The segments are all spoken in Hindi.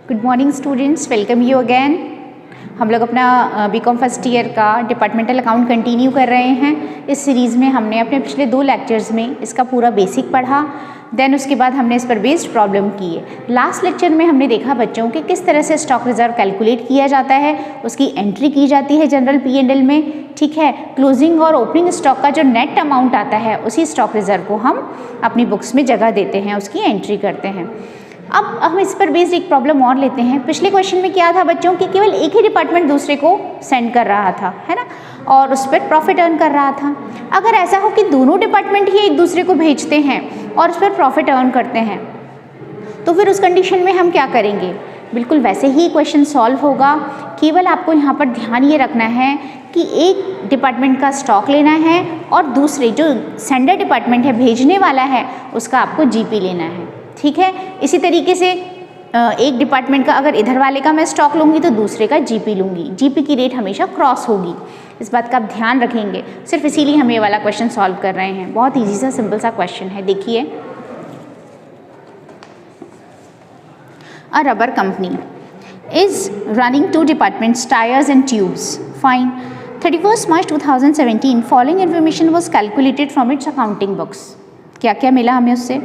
Good morning students, welcome you again. हम लोग अपना बीकॉम फर्स्ट ईयर का डिपार्टमेंटल अकाउंट कंटिन्यू कर रहे हैं। इस सीरीज़ में हमने अपने पिछले 2 लेक्चर्स में इसका पूरा बेसिक पढ़ा, देन उसके बाद हमने इस पर बेस्ड प्रॉब्लम की है। लास्ट लेक्चर में हमने देखा बच्चों कि किस तरह से स्टॉक रिजर्व कैलकुलेट किया जाता है, उसकी एंट्री की जाती है जनरल P&L में, ठीक है। क्लोजिंग और ओपनिंग स्टॉक का जो नेट अमाउंट आता है उसी स्टॉक रिजर्व को हम अपनी बुक्स में जगह देते हैं, उसकी एंट्री करते हैं। अब हम इस पर बेस्ड एक प्रॉब्लम और लेते हैं। पिछले क्वेश्चन में क्या था बच्चों कि केवल एक ही डिपार्टमेंट दूसरे को सेंड कर रहा था, है ना, और उस पर प्रॉफिट अर्न कर रहा था। अगर ऐसा हो कि दोनों डिपार्टमेंट ही एक दूसरे को भेजते हैं और उस पर प्रॉफिट अर्न करते हैं, तो फिर उस कंडीशन में हम क्या करेंगे? बिल्कुल वैसे ही क्वेश्चन सॉल्व होगा। केवल आपको यहाँ पर ध्यान ये रखना है कि एक डिपार्टमेंट का स्टॉक लेना है और दूसरे जो सेंडर डिपार्टमेंट है, भेजने वाला है, उसका आपको GP लेना है, ठीक है। इसी तरीके से एक डिपार्टमेंट का अगर इधर वाले का मैं स्टॉक लूँगी तो दूसरे का GP लूँगी। GP की रेट हमेशा क्रॉस होगी, इस बात का आप ध्यान रखेंगे। सिर्फ इसीलिए हम ये वाला क्वेश्चन सॉल्व कर रहे हैं। बहुत ईजी सा सिंपल सा क्वेश्चन है, देखिए। A rubber company is running 2 departments, tyres and tubes. Fine. 31 March 2017 following information was calculated from its accounting books. क्या क्या मिला हमें उससे?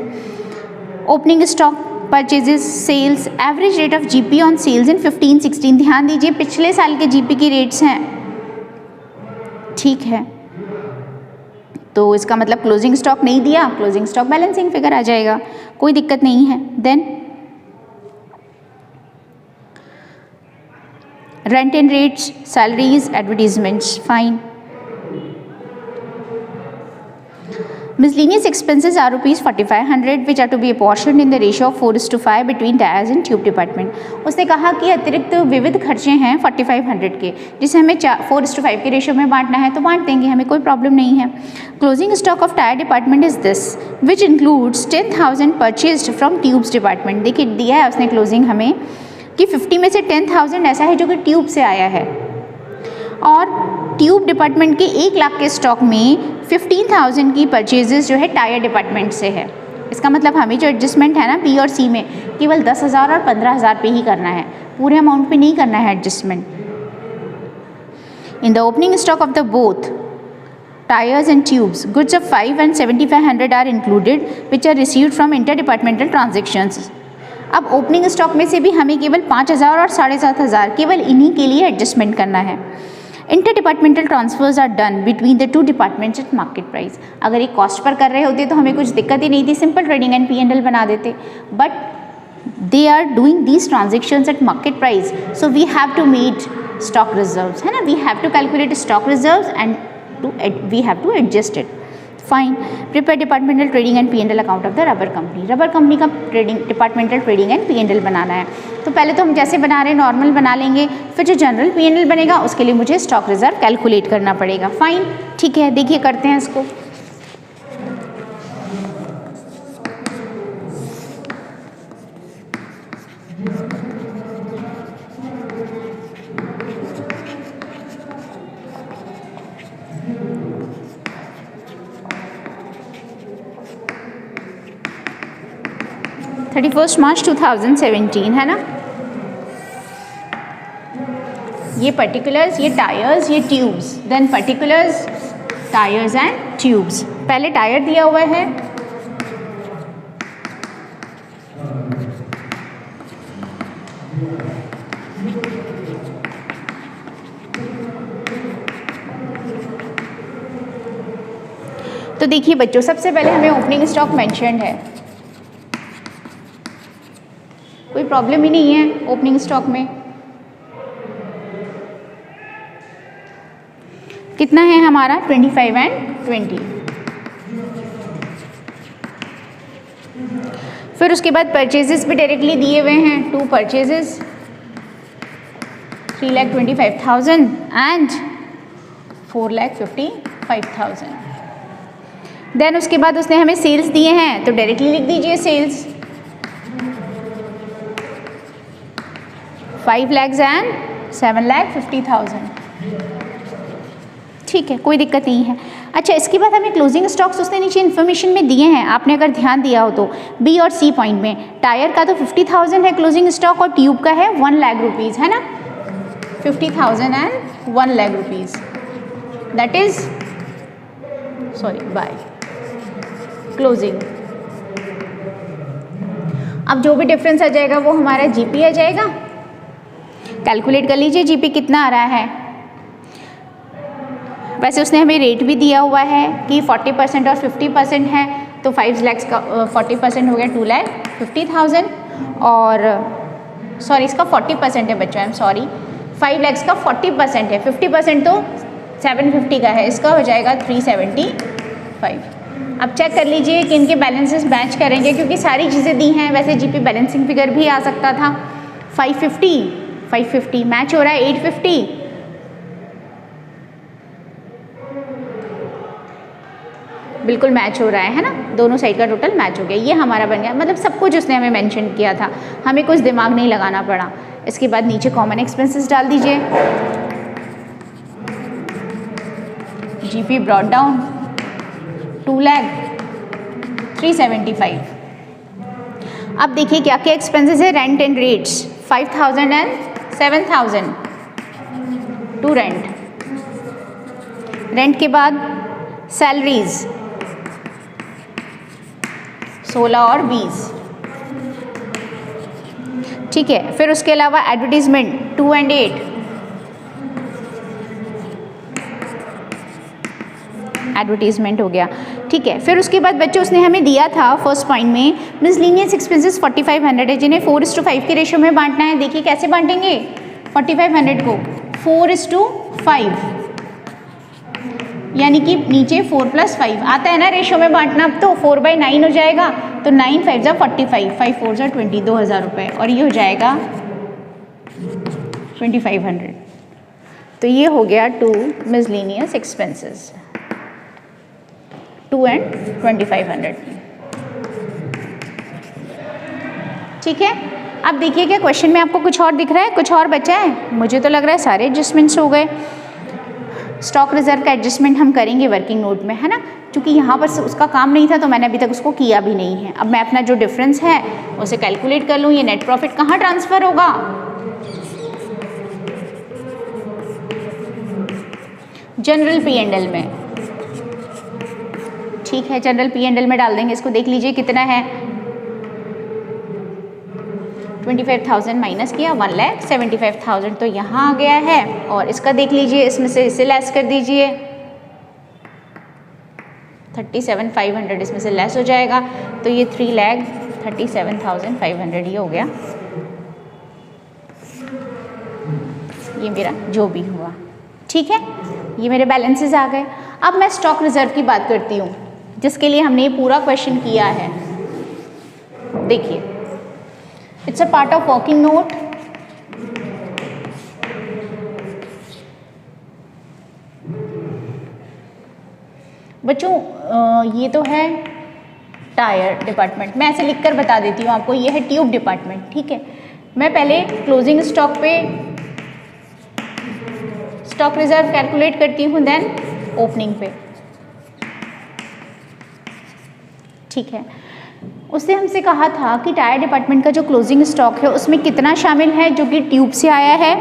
Opening stock, purchases, sales, average rate of GP on sales in 15-16। ध्यान दीजिए पिछले साल के GP की रेट्स हैं, ठीक है। तो इसका मतलब क्लोजिंग स्टॉक नहीं दिया, क्लोजिंग स्टॉक बैलेंसिंग फिगर आ जाएगा, कोई दिक्कत नहीं है। Then rent and rates, salaries, advertisements, fine. Miscellaneous expenses are ₹4500 which are to be apportioned in the ratio of 4:5 between tires and tube department। उसने कहा कि अतिरिक्त विविध खर्चे हैं 4500 के, जिसे हमें 4:5 के रेशियो में बांटना है, तो बांट देंगे, हमें कोई प्रॉब्लम नहीं है। Closing stock of tyre department is this which includes 10,000 purchased from tubes department. देखिए दिया है उसने क्लोजिंग हमें कि 50 में से 10,000 ऐसा है जो कि ट्यूब से आया है, और ट्यूब डिपार्टमेंट के 1 लाख के स्टॉक में 15,000 की परचेजेस जो है टायर डिपार्टमेंट से है। इसका मतलब हमें जो एडजस्टमेंट है ना B और C में, केवल 10,000 और 15,000 पे ही करना है, पूरे अमाउंट पे नहीं करना है adjustment. In the opening stock of the both tyres and tubes goods of 5 and 7,500 are included which are received from inter departmental transactions. अब ओपनिंग स्टॉक में से भी हमें केवल 5,000 और 7,500 केवल इन्हीं के लिए एडजस्टमेंट करना है। Inter departmental transfers are done between the 2 departments at market price. अगर एक कॉस्ट पर कर रहे होते तो हमें कुछ दिक्कत ही नहीं थी, सिंपल ट्रेडिंग एंड P&L बना देते, but they are doing these transactions at market price, so we have to made stock reserves, है ना, we have to calculate stock reserves and we have to adjust it. Fine. Prepare departmental trading and P&L account of the rubber company. Rubber company का डिपार्टमेंटल ट्रेडिंग एंड P&L बनाना है, तो पहले तो हम जैसे बना रहे हैं नॉर्मल बना लेंगे, फिर जो जनरल P&L बनेगा उसके लिए मुझे स्टॉक रिजर्व कैलकुलेट करना पड़ेगा। फाइन, ठीक है, देखिए करते हैं इसको। March 2017 है ना, ये पर्टिकुलर्स, ये टायर्स, ये tubes, then particulars, tyres and tubes. पहले टायर दिया हुआ है, तो देखिए बच्चों सबसे पहले हमें ओपनिंग स्टॉक मेंशन्ड है, कोई प्रॉब्लम ही नहीं है ओपनिंग स्टॉक में। कितना है हमारा? 25 and 20। फिर उसके बाद परचेजेस भी डायरेक्टली दिए हुए हैं, 2 परचेजेस 3,25,000 एंड 4,55,000। देन उसके बाद उसने हमें सेल्स दिए हैं, तो डायरेक्टली लिख दीजिए सेल्स 5 lakhs and 7,50,000, ठीक है, कोई दिक्कत नहीं है। अच्छा, इसके बाद हमें क्लोजिंग स्टॉक्स उसने नीचे इन्फॉर्मेशन में दिए हैं, आपने अगर ध्यान दिया हो तो बी और सी पॉइंट में। टायर का तो 50,000 है क्लोजिंग स्टॉक और ट्यूब का है 1 लाख रुपीज़, है ना, 50,000 and 1 lakh rupees, that is by closing. अब जो भी डिफरेंस आ जाएगा वो हमारा जीपी आ जाएगा। कैलकुलेट कर लीजिए जीपी कितना आ रहा है। वैसे उसने हमें रेट भी दिया हुआ है कि 40% और 50% है, तो 5 लाख का 40% हो गया 2,50,000 और इसका 40% है बच्चों, आई एम सॉरी, 5 लाख का 40% है, 50% तो 750 का है, इसका हो जाएगा 375। अब चेक कर लीजिए कि इनके बैलेंसेस मैच करेंगे क्योंकि सारी चीज़ें दी हैं। वैसे जीपी बैलेंसिंग फिगर भी आ सकता था। 550 मैच हो रहा है 850, बिल्कुल मैच हो रहा है ना, दोनों साइड का टोटल मैच हो गया। ये हमारा बन गया, मतलब सब कुछ उसने हमें मेंशन किया था, हमें कुछ दिमाग नहीं लगाना पड़ा। इसके बाद नीचे कॉमन एक्सपेंसेस डाल दीजिए। GP brought down 2,375। अब देखिए क्या क्या एक्सपेंसेस है। Rent and rates 5,000 and 7,000 to rent. Rent के बाद सैलरीज 16 और 20, ठीक है। फिर उसके अलावा एडवर्टीजमेंट 2 and 8, एडवर्टीजमेंट हो गया, ठीक है। फिर उसके बाद बच्चों उसने हमें दिया था फर्स्ट पॉइंट में मिसलेनियस एक्सपेंसेस 4,500 है, जिन्हें 4:5 के रेशियो में बांटना है। देखिए कैसे बांटेंगे 4,500 को 4:5, यानी कि नीचे 4 + 5 आता है ना रेशियो में बांटना। अब तो 4/9 हो जाएगा, तो 9 5 = 45, 5 4 = 20, 2,000 रुपये, और ये हो जाएगा 2,500। तो ये हो गया 2 मिसलेनियस एक्सपेंसेस, 2 and 2,500, ठीक है। अब देखिए क्या क्वेश्चन में आपको कुछ और दिख रहा है, कुछ और बचा है? मुझे तो लग रहा है सारे एडजस्टमेंट्स हो गए। स्टॉक रिजर्व का एडजस्टमेंट हम करेंगे वर्किंग नोट में, है ना, क्योंकि यहाँ पर उसका काम नहीं था तो मैंने अभी तक उसको किया भी नहीं है। अब मैं अपना जो डिफरेंस है उसे कैलकुलेट कर लूँ। ये नेट प्रॉफिट कहाँ ट्रांसफ़र होगा? जनरल P&L में, ठीक है, जनरल P&L में डाल देंगे इसको। देख लीजिए कितना है, 25,000 माइनस किया 1,75,000, तो यहाँ आ गया है। और इसका देख लीजिए, इसमें से इसे लेस कर दीजिए, 37,500 इसमें से लेस हो जाएगा, तो ये 3,37,500 ये हो गया। ये मेरा जो भी हुआ, ठीक है, ये मेरे बैलेंसेस आ गए। अब मैं स्टॉक रिजर्व की बात करती हूँ, जिसके लिए हमने ये पूरा क्वेश्चन किया है। देखिए, it's a part of working note. बच्चों ये तो है टायर डिपार्टमेंट, मैं ऐसे लिखकर बता देती हूँ आपको, ये है ट्यूब डिपार्टमेंट, ठीक है। मैं पहले क्लोजिंग स्टॉक पे स्टॉक रिजर्व कैलकुलेट करती हूँ, देन ओपनिंग पे, ठीक है। उससे हमसे कहा था कि टायर डिपार्टमेंट का जो क्लोजिंग स्टॉक है उसमें कितना शामिल है, जो कि ट्यूब से आया है।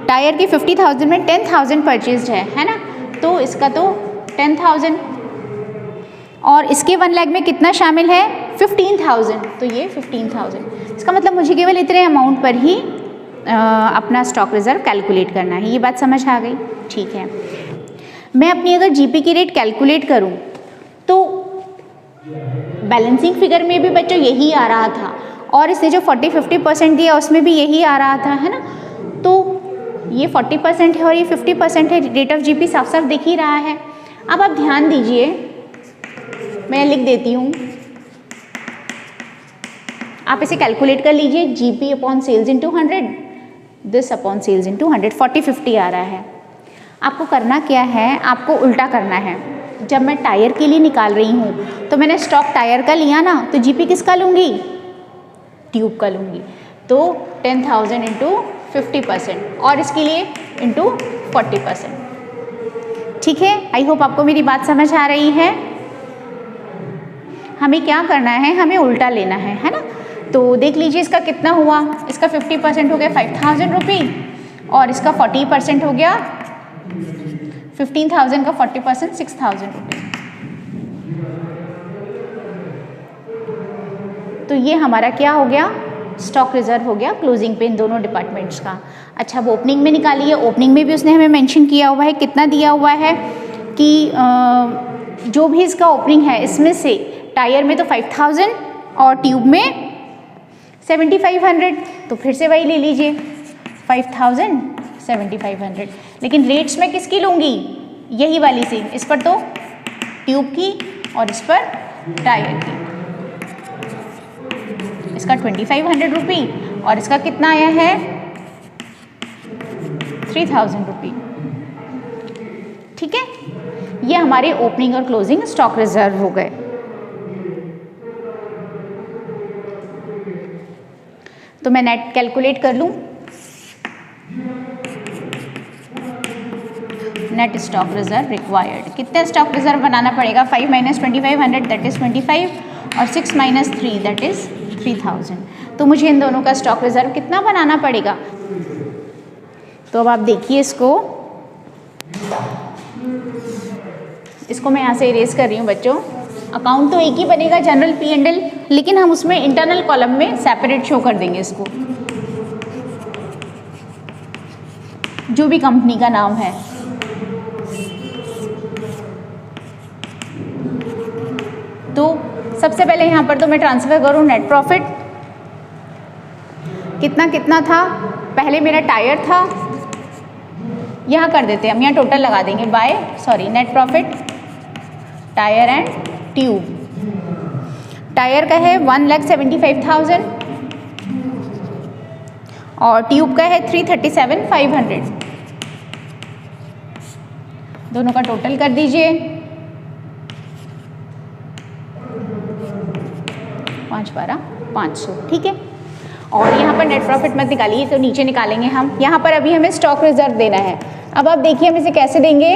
टायर की 50,000 में 10,000 परचेज्ड है ना, तो इसका तो 10,000, और इसके 1 लाख में कितना शामिल है 15,000, तो ये 15,000। इसका मतलब मुझे केवल इतने अमाउंट पर ही अपना स्टॉक रिजर्व कैलकुलेट करना है। ये बात समझ आ गई, ठीक है। मैं अपनी अगर जीपी की रेट कैलकुलेट करूँ तो बैलेंसिंग फिगर में भी बच्चों यही आ रहा था, और इसने जो 40-50% दिया उसमें भी यही आ रहा था, है ना। तो ये 40% है और ये 50% है, रेट ऑफ जीपी साफ साफ दिख ही रहा है। अब आप ध्यान दीजिए, मैं लिख देती हूँ, आप इसे कैलकुलेट कर लीजिए। GP upon sales into 100, this upon sales into 100, 40-50 आ रहा है। आपको करना क्या है, आपको उल्टा करना है। जब मैं टायर के लिए निकाल रही हूँ तो मैंने स्टॉक टायर का लिया ना, तो जीपी किसका लूँगी, ट्यूब का लूँगी। तो 10,000 इंटू 50%, और इसके लिए इंटू 40%। ठीक है, आई होप आपको मेरी बात समझ आ रही है। हमें क्या करना है, हमें उल्टा लेना है ना। तो देख लीजिए इसका कितना हुआ, इसका 50% हो गया 5000 रुपी और इसका 40% हो गया 15,000 का 40% 6,000 रुपी। तो ये हमारा क्या हो गया, स्टॉक रिजर्व हो गया क्लोजिंग पे इन दोनों डिपार्टमेंट्स का। अच्छा, अब ओपनिंग में निकालिए। ओपनिंग में भी उसने हमें मेंशन किया हुआ है, कितना दिया हुआ है कि जो भी इसका ओपनिंग है इसमें से टायर में तो 5000 और ट्यूब में 7500, तो फिर से वही ले लीजिए 5000 7500। लेकिन रेट्स में किसकी लूँगी, यही वाली सेम, इस पर तो ट्यूब की और इस पर टायर की। इसका 2500 रुपी और इसका कितना आया है 3000 रुपी। ठीक है, ये हमारे ओपनिंग और क्लोजिंग स्टॉक रिजर्व हो गए। तो मैं नेट कैलकुलेट कर लूँ। नेट स्टॉक रिजर्व रिक्वायर्ड, कितना स्टॉक रिजर्व बनाना पड़ेगा, 5 - 2500 दैट इज 25 और 6 - 3 दैट इज 3000। तो मुझे इन दोनों का स्टॉक रिजर्व कितना बनाना पड़ेगा। तो अब आप देखिए इसको मैं यहाँ से इरेज कर रही हूँ बच्चों। अकाउंट तो एक ही बनेगा, जनरल P&L, लेकिन हम उसमें इंटरनल कॉलम में सेपरेट शो कर देंगे इसको, जो भी कंपनी का नाम है। तो सबसे पहले यहाँ पर तो मैं ट्रांसफ़र करूँ नेट प्रॉफिट, कितना कितना था, पहले मेरा टायर था, यहाँ कर देते हैं हम, यहाँ टोटल लगा देंगे net profit tyre and tube. Tyre का है 1,75,000 और ट्यूब का है 337,500। दोनों का टोटल कर दीजिए 5,12,500। ठीक है, और यहाँ पर नेट प्रॉफिट मत निकालिए, तो नीचे निकालेंगे हम। यहाँ पर अभी हमें स्टॉक रिजर्व देना है। अब आप देखिए हम इसे कैसे देंगे।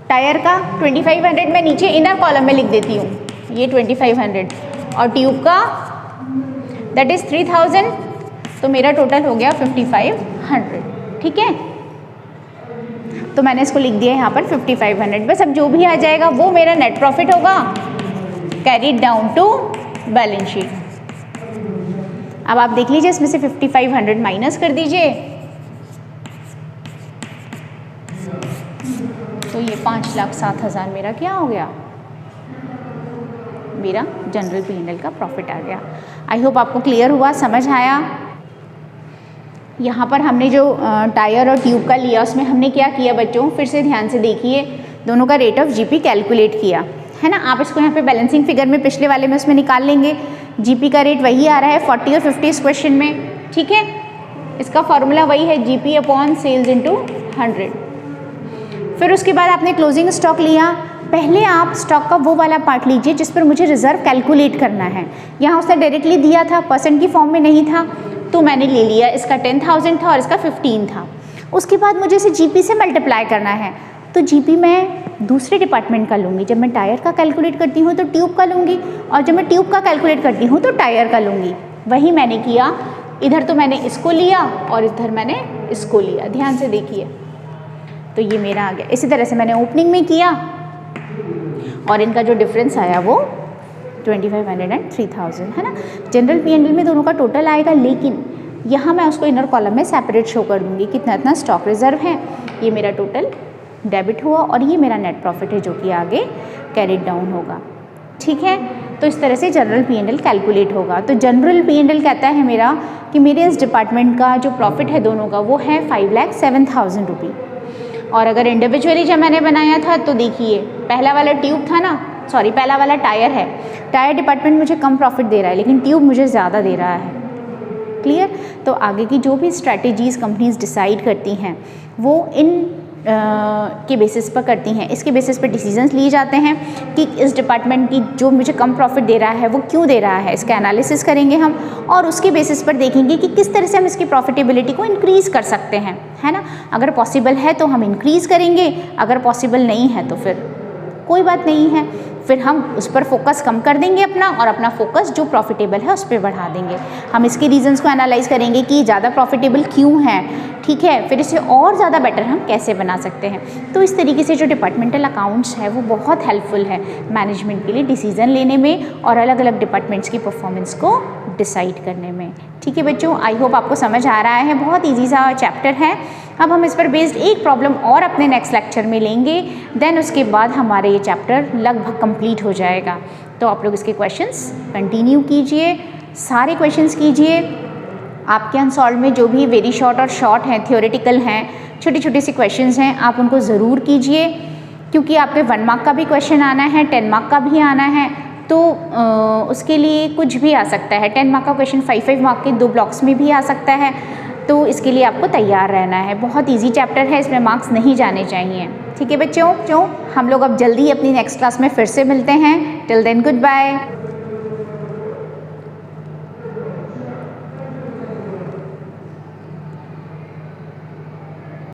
टायर का 2500 मैं नीचे इनर कॉलम में लिख देती हूँ, ये 2500, और ट्यूब का दैट इज़ 3000, तो मेरा टोटल हो गया 5500। ठीक है, तो मैंने इसको लिख दिया यहाँ पर 5500। बस अब जो भी आ जाएगा वो मेरा नेट प्रॉफिट होगा, carried down to balance sheet. अब आप देख लीजिए इसमें से 5500 माइनस कर दीजिए, तो ये 5,07,000 मेरा क्या हो गया, मेरा जनरल P&L का प्रॉफिट आ गया। आई होप आपको क्लियर हुआ, समझ आया। यहाँ पर हमने जो टायर और ट्यूब का लिया उसमें हमने क्या किया बच्चों, फिर से ध्यान से देखिए, दोनों का रेट ऑफ जीपी कैलकुलेट किया है ना। आप इसको यहाँ पे बैलेंसिंग फिगर में पिछले वाले में उसमें निकाल लेंगे। जीपी का रेट वही आ रहा है 40 और 50 इस क्वेश्चन में। ठीक है, इसका फॉर्मूला वही है जीपी अपॉन सेल्स इंटू 100। फिर उसके बाद आपने क्लोजिंग स्टॉक लिया। पहले आप स्टॉक का वो वाला पार्ट लीजिए जिस पर मुझे रिजर्व कैलकुलेट करना है। यहाँ उसने डायरेक्टली दिया था, परसेंट की फॉर्म में नहीं था, तो मैंने ले लिया। इसका 10,000 था और इसका 15 था। उसके बाद मुझे इसे जीपी से मल्टीप्लाई करना है, तो जीपी मैं दूसरे डिपार्टमेंट का लूँगी। जब मैं टायर का कैलकुलेट करती हूँ तो ट्यूब का लूँगी, और जब मैं ट्यूब का कैलकुलेट करती हूँ तो टायर का लूँगी। वही मैंने किया, इधर तो मैंने इसको लिया और इधर मैंने इसको लिया। ध्यान से देखिए, तो ये मेरा आ गया। इसी तरह से मैंने ओपनिंग में किया और इनका जो डिफरेंस आया वो 2500 एंड 3000 है ना। जनरल P&L में दोनों का टोटल आएगा, लेकिन यहाँ मैं उसको इनर कॉलम में सेपरेट शो कर दूँगी। कितना इतना स्टॉक रिजर्व है, ये मेरा टोटल डेबिट हुआ और ये मेरा नेट प्रॉफिट है जो कि आगे कैरिड डाउन होगा। ठीक है, तो इस तरह से जनरल P&L कैलकुलेट होगा। तो जनरल P&L कहता है मेरा कि मेरे इस डिपार्टमेंट का जो प्रॉफिट है दोनों का वो है 5,07,000 रुपी। और अगर इंडिविजुअली जब मैंने बनाया था तो देखिए, पहला वाला ट्यूब था ना, सॉरी पहला वाला टायर है। टायर डिपार्टमेंट मुझे कम प्रॉफिट दे रहा है, लेकिन ट्यूब मुझे ज़्यादा दे रहा है। क्लियर। तो आगे की जो भी स्ट्रैटेजीज़ कंपनीज डिसाइड करती हैं वो इन के बेसिस पर करती हैं। इसके बेसिस पर डिसीजंस लिए जाते हैं कि इस डिपार्टमेंट की जो मुझे कम प्रॉफिट दे रहा है वो क्यों दे रहा है, इसका एनालिसिस करेंगे हम और उसके बेसिस पर देखेंगे कि किस तरह से हम इसकी प्रॉफिटेबिलिटी को इंक्रीज़ कर सकते हैं, है ना। अगर पॉसिबल है तो हम इंक्रीज़ करेंगे, अगर पॉसिबल नहीं है तो फिर कोई बात नहीं है, फिर हम उस पर फोकस कम कर देंगे अपना और अपना फोकस जो प्रॉफिटेबल है उस पर बढ़ा देंगे। हम इसके रीजंस को एनालाइज करेंगे कि ज़्यादा प्रॉफिटेबल क्यों है, ठीक है, फिर इसे और ज़्यादा बेटर हम कैसे बना सकते हैं। तो इस तरीके से जो डिपार्टमेंटल अकाउंट्स है वो बहुत हेल्पफुल है मैनेजमेंट के लिए डिसीजन लेने में और अलग अलग डिपार्टमेंट्स की परफॉर्मेंस को डिसाइड करने में। ठीक है बच्चों, आई होप आपको समझ आ रहा है, बहुत ईजी सा चैप्टर है। अब हम इस पर बेस्ड एक प्रॉब्लम और अपने नेक्स्ट लेक्चर में लेंगे, देन उसके बाद हमारे ये चैप्टर लगभग कंप्लीट हो जाएगा। तो आप लोग इसके क्वेश्चंस कंटिन्यू कीजिए, सारे क्वेश्चंस कीजिए। आपके अनसॉल्व में जो भी वेरी शॉर्ट और शॉर्ट हैं, थियोरेटिकल हैं, छोटे छोटे से क्वेश्चंस हैं, आप उनको ज़रूर कीजिए, क्योंकि आपके 1 मार्क का भी क्वेश्चन आना है, 10 मार्क का भी आना है। तो उसके लिए कुछ भी आ सकता है। 10 मार्क का क्वेश्चन 5 मार्क के 2 ब्लॉक्स में भी आ सकता है। तो इसके लिए आपको तैयार रहना है। बहुत इजी चैप्टर है, इसमें मार्क्स नहीं जाने चाहिए। ठीक है बच्चों, हम लोग अब जल्दी अपनी नेक्स्ट क्लास में फिर से मिलते हैं। Till then good bye.